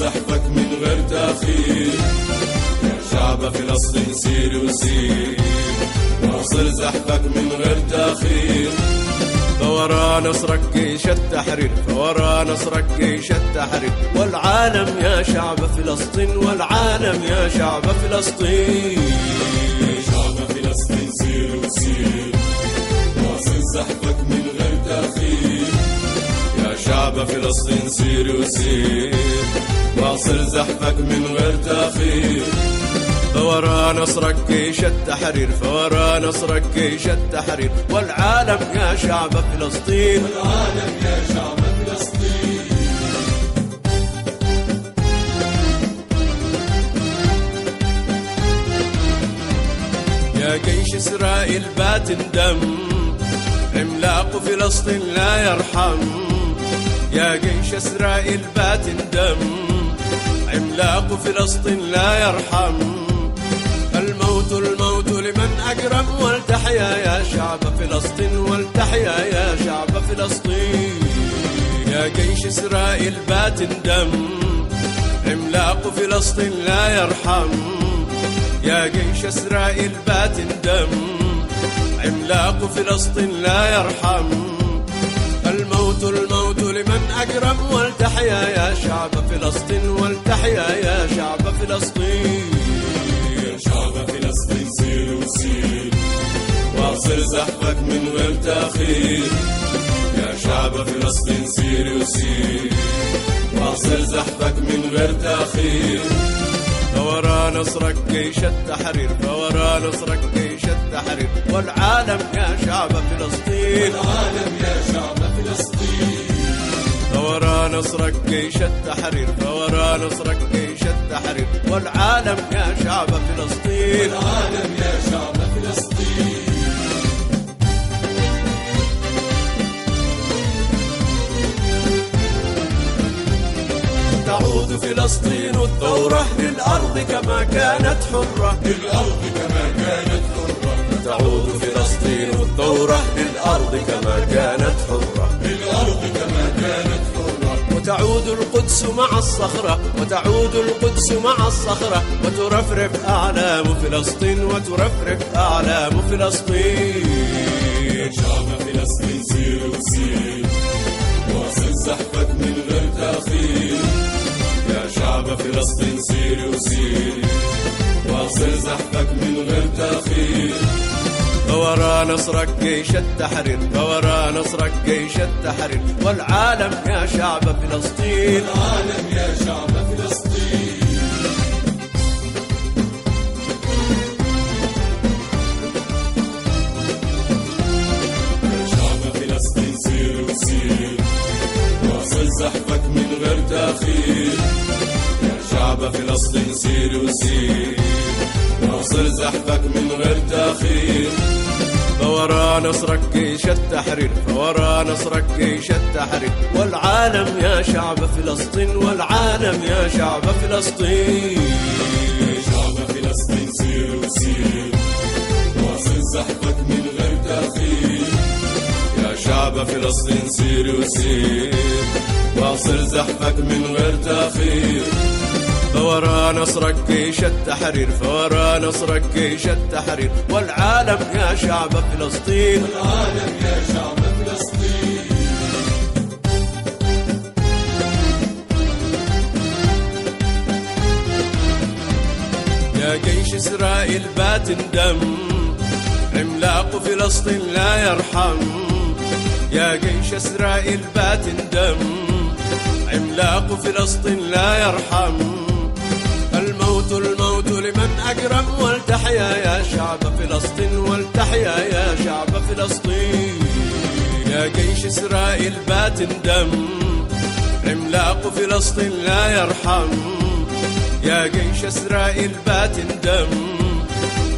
زحفك من غير تأخير، يا شعب فلسطين سير وسير، واصل زحفك من غير تأخير. فورا نصرك جيش التحرير، فورا نصرك جيش التحرير، والعالم يا شعب فلسطين، والعالم يا شعب فلسطين. يا شعب فلسطين سير وسير، واصل زحفك من غير تأخير، يا شعب فلسطين سير وسير، واصل زحفك من غير تأخير. فورا نصرك جيش التحرير، فورا نصرك جيش التحرير، والعالم يا شعب فلسطين، والعالم يا شعب فلسطين. يا جيش إسرائيل بات دم، عملاق فلسطين لا يرحم. يا جيش إسرائيل بات دم، عملاق فلسطين لا يرحم. الموت الموت لمن أجرم، ولتحيا يا شعب فلسطين، ولتحيا يا شعب فلسطين. يا جيش إسرائيل بات دم، عملاق فلسطين لا يرحم. يا جيش إسرائيل بات دم، عملاق فلسطين لا يرحم. الموت الموت لمن أجرم، ولتحيا يا شعب فلسطين، ولتحيا يا شعب فلسطين. يا شعب فلسطين سير وسير، واصل زحفك من غير تأخير، يا شعب فلسطين سير وسير، واصل زحفك من غير تأخير. فورا نصرك جيش التحرير، فورا نصرك جيش التحرير، والعالم يا شعب فلسطين، والعالم يا شعب فلسطين. فورا نصرك جيش التحرير، فورا نصرك جيش التحرير، والعالم يا شعب فلسطين، والعالم يا شعب فلسطين. تعود فلسطين الثورة للأرض كما كانت حرة، للأرض كما كانت حرة. تعود فلسطين الثورة للأرض كما كانت حرة، للأرض كما كانت حرة. وتعود القدس مع الصخرة، وتعود القدس مع الصخرة، وترفرف أعلام فلسطين، وترفرف أعلام فلسطين. يا شعب فلسطين سير وسير، واصل زحفك من غير تأخير، يا شعب فلسطين سير وسير، واصل زحفك من غير تأخير. فورا نصرك جيش التحرير، فورا نصرك جيش التحرير، والعالم يا شعب فلسطين، والعالم يا شعب فلسطين. يا شعب فلسطين سير وسير، واصل زحفك من غير تأخير، يا شعب فلسطين سير وسير، واصل زحفك من غير تأخير. فورا نصرك جيش التحرير، فورا نصرك جيش التحرير، والعالم يا شعب فلسطين، والعالم يا شعب فلسطين. يا شعب فلسطين سير وسير، واصل زحفك من غير تأخير، يا شعب فلسطين سير وسير، واصل زحفك من غير تأخير. فورا نصرك جيش التحرير، فورا نصرك جيش التحرير، والعالم يا شعب فلسطين، والعالم يا شعب فلسطين. يا جيش إسرائيل بات دم، عملاق فلسطين لا يرحم. يا جيش إسرائيل بات دم، عملاق فلسطين لا يرحم. الموت الموت لمن أجرم، ولتحيا يا شعب فلسطين، ولتحيا يا شعب فلسطين. يا جيش إسرائيل بات دم، عملاق فلسطين لا يرحم. يا جيش إسرائيل بات دم،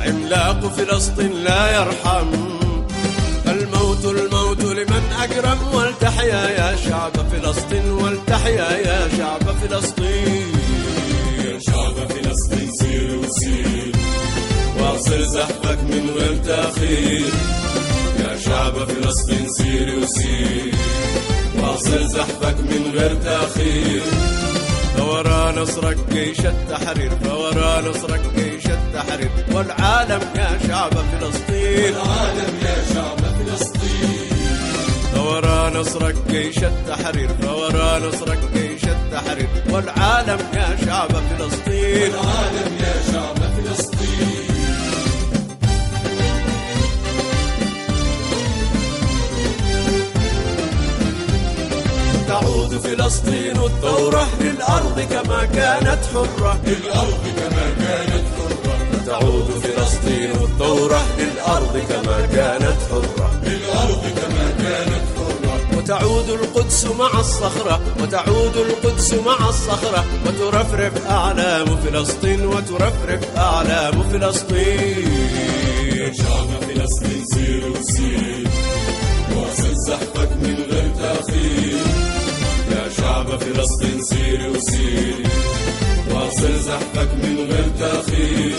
عملاق فلسطين لا يرحم. الموت الموت لمن أجرم، ولتحيا يا شعب فلسطين، ولتحيا يا شعب فلسطين. يا شعب فلسطين سير وسير، واصل زحفك من غير تأخير، يا شعب فلسطين سير وسير، واصل زحفك من غير تأخير. فورا نصرك جيش التحرير، فورا نصرك جيش التحرير، والعالم يا شعب فلسطين، والعالم يا شعب فلسطين. فورا نصرك جيش التحرير، فورا نصرك جيش التحرير، والعالم يا شعب فلسطين، والعالم يا شعب فلسطين. تعود فلسطين الثورة للأرض كما كانت حرة، للأرض كما كانت حرة. تعود فلسطين الثورة للأرض كما كانت حرة، للأرض كما كانت حرة. وتعود القدس مع الصخرة، وتعود القدس مع الصخرة، وترفرف أعلام فلسطين، وترفرف أعلام فلسطين. شعب فلسطين سير وسير، واصل زحفك من غير تأخير. يا شعب فلسطين سير وسير، واصل زحفك من غير تأخير.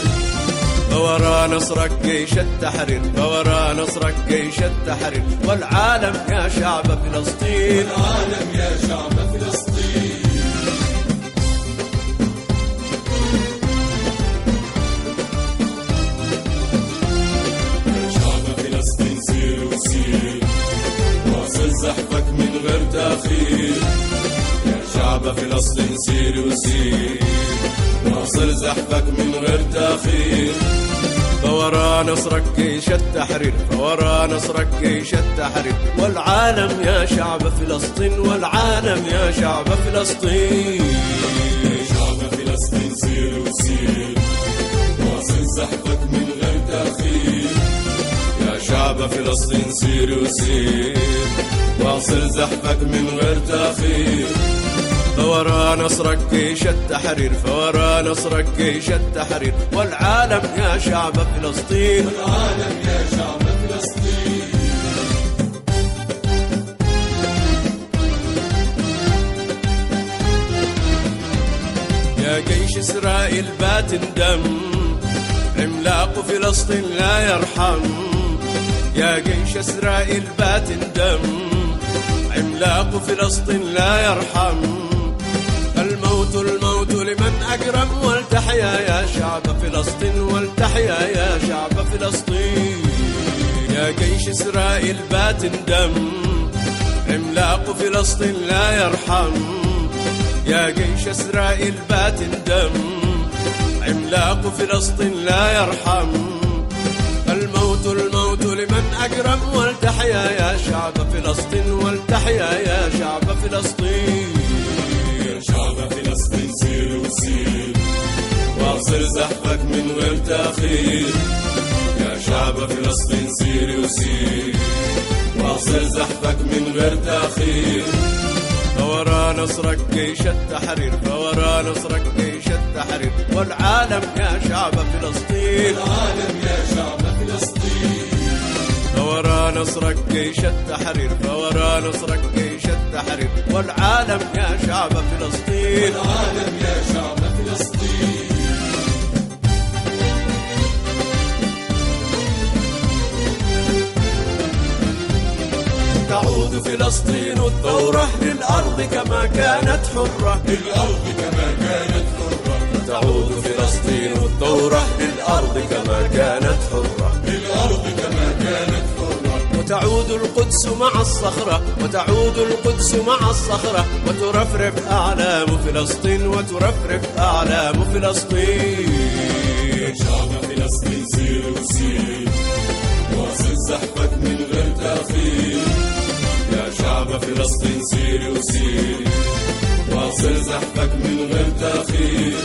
فورا نصرك جيش التحرير، فورا نصرك جيش التحرير، والعالم يا شعب فلسطين، والعالم يا شعب فلسطين. يا شعب فلسطين سير وسير، واصل زحفك من غير تأخير. يا شعب فلسطين سير وسير، واصل زحفك من غير تأخير. فورا نصرك جيش التحرير، فورا نصرك جيش التحرير، والعالم يا شعب فلسطين، والعالم يا شعب فلسطين. يا شعب فلسطين سير وسير، واصل زحفك من غير تأخير. يا شعب فلسطين سير وسير، واصل زحفك من غير تأخير. فورا نصرك جيش التحرير، فورا نصرك جيش التحرير، والعالم يا شعب فلسطين، والعالم يا شعب فلسطين. يا جيش إسرائيل بات دم، عملاق فلسطين لا يرحم. يا جيش إسرائيل بات دم، عملاق فلسطين لا يرحم. الموت الموت لمن أجرم، ولتحيا يا شعب فلسطين، ولتحيا يا شعب فلسطين. يا جيش إسرائيل بات دم، عملاق فلسطين لا يرحم. يا جيش إسرائيل بات دم، عملاق فلسطين لا يرحم. الموت الموت لمن أجرم، ولتحيا يا شعب فلسطين، ولتحيا يا شعب فلسطين. يا شعب فلسطين سير وسير، واصل زحفك من غير تأخير. يا شعب فلسطين سير وسير، واصل زحفك من غير تأخير. فورا نصرك جيش التحرير، فورا نصرك جيش التحرير، والعالم يا شعب فلسطين، والعالم يا شعب فلسطين. فورا نصرك جيش التحرير، فورا نصرك جيش التحرير، والعالم يا شعب فلسطين، والعالم يا شعب فلسطين. تعود فلسطين الثورة للأرض كما كانت حرة، للأرض كما كانت حرة. تعود فلسطين الثورة للأرض كما كانت حرة، للأرض كما كانت حرة. وتعود القدس مع الصخرة، وتعود القدس مع الصخرة، وترفرف أعلام فلسطين، وترفرف أعلام فلسطين. شعب فلسطين سير وسير، واصل زحفك من غير تأخير. يا شعب فلسطين سير وسير، واصل زحفك من غير تأخير.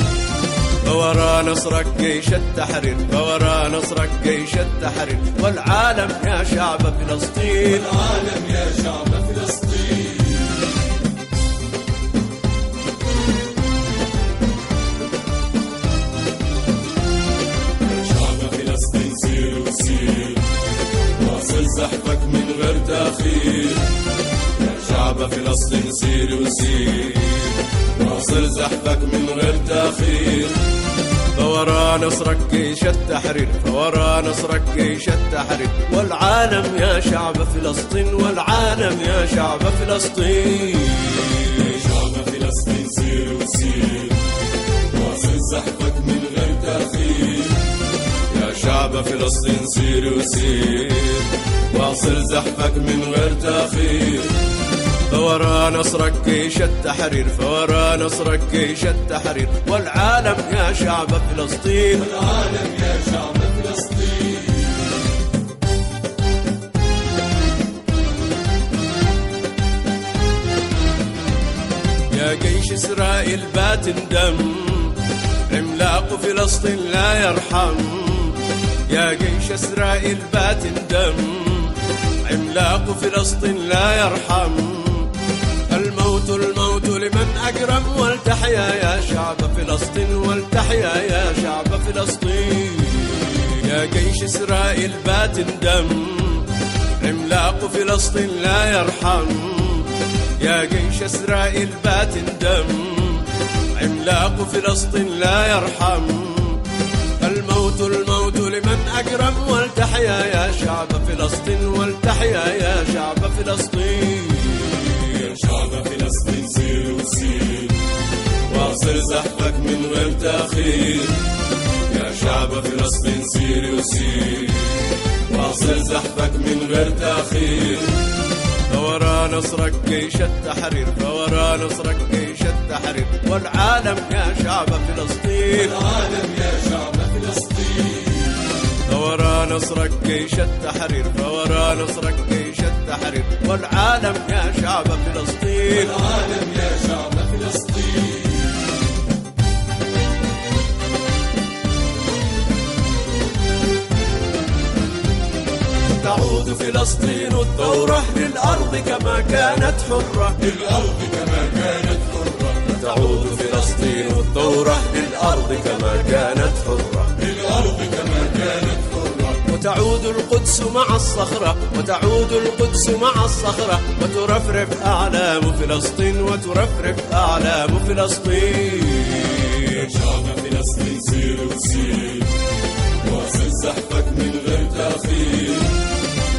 فورا نصرك جيش التحرير، فورا نصرك جيش التحرير، والعالم يا شعب فلسطين، والعالم يا شعب فلسطين. يا شعب فلسطين سير وسير، واصل زحفك من غير تأخير. يا شعب فلسطين سير وسير، واصل زحفك من غير تأخير. فورا نصرك جيش التحرير، فورا نصرك جيش التحرير، والعالم يا شعب فلسطين، والعالم يا شعب فلسطين. يا شعب فلسطين سير وسير، زحفك من غير تأخير. يا شعب فلسطين سير وسير، واصل زحفك من غير تأخير. فورا نصرك جيش التحرير، فورا نصرك جيش التحرير. والعالم يا شعب فلسطين، والعالم يا شعب فلسطين. يا جيش إسرائيل بات دم، عملاق فلسطين لا يرحم. يا جيش إسرائيل بات دم، عملاق فلسطين لا يرحم. الموت الموت لمن أجرم، ولتحيا يا شعب فلسطين، ولتحيا يا شعب فلسطين. يا جيش إسرائيل بات دم، عملاق فلسطين لا يرحم. يا جيش إسرائيل بات دم، عملاق فلسطين لا يرحم. الموت الموت لمن أجرم، ولتحيا يا شعب فلسطين، ولتحيا يا شعب فلسطين. يا شعب فلسطين سير وسير، واصل زحفك من غير تأخير. يا شعب فلسطين سير وسير، واصل زحفك من غير تأخير. فورا نصرك جيش التحرير، فورا نصرك جيش التحرير. والعالم يا شعب فلسطين، والعالم يا شعب فلسطين. فورا نصرك جيش التحرير، فورا نصرك جيش التحرير. والعالم يا شعب فلسطين، والعالم يا شعب فلسطين. تعود فلسطين الثورة للأرض كما كانت حرة، للأرض كما كانت حرة. تعود فلسطين الثورة للأرض كما كانت حرة، للأرض كما كانت حرة. وتعود القدس مع الصخرة، وتعود القدس مع الصخرة. وترفرف أعلام فلسطين، وترفرف أعلام فلسطين. يا شعب فلسطين سير وسير، واصل زحفك من غير تأخير.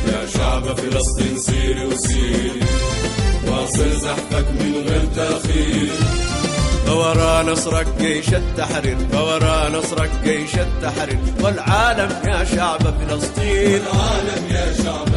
يا شعب فلسطين سير وسير، واصل زحفك من غير تأخير. فورا نصرك جيش التحرير، فورا نصرك جيش التحرير. والعالم يا شعب فلسطين، والعالم يا شعب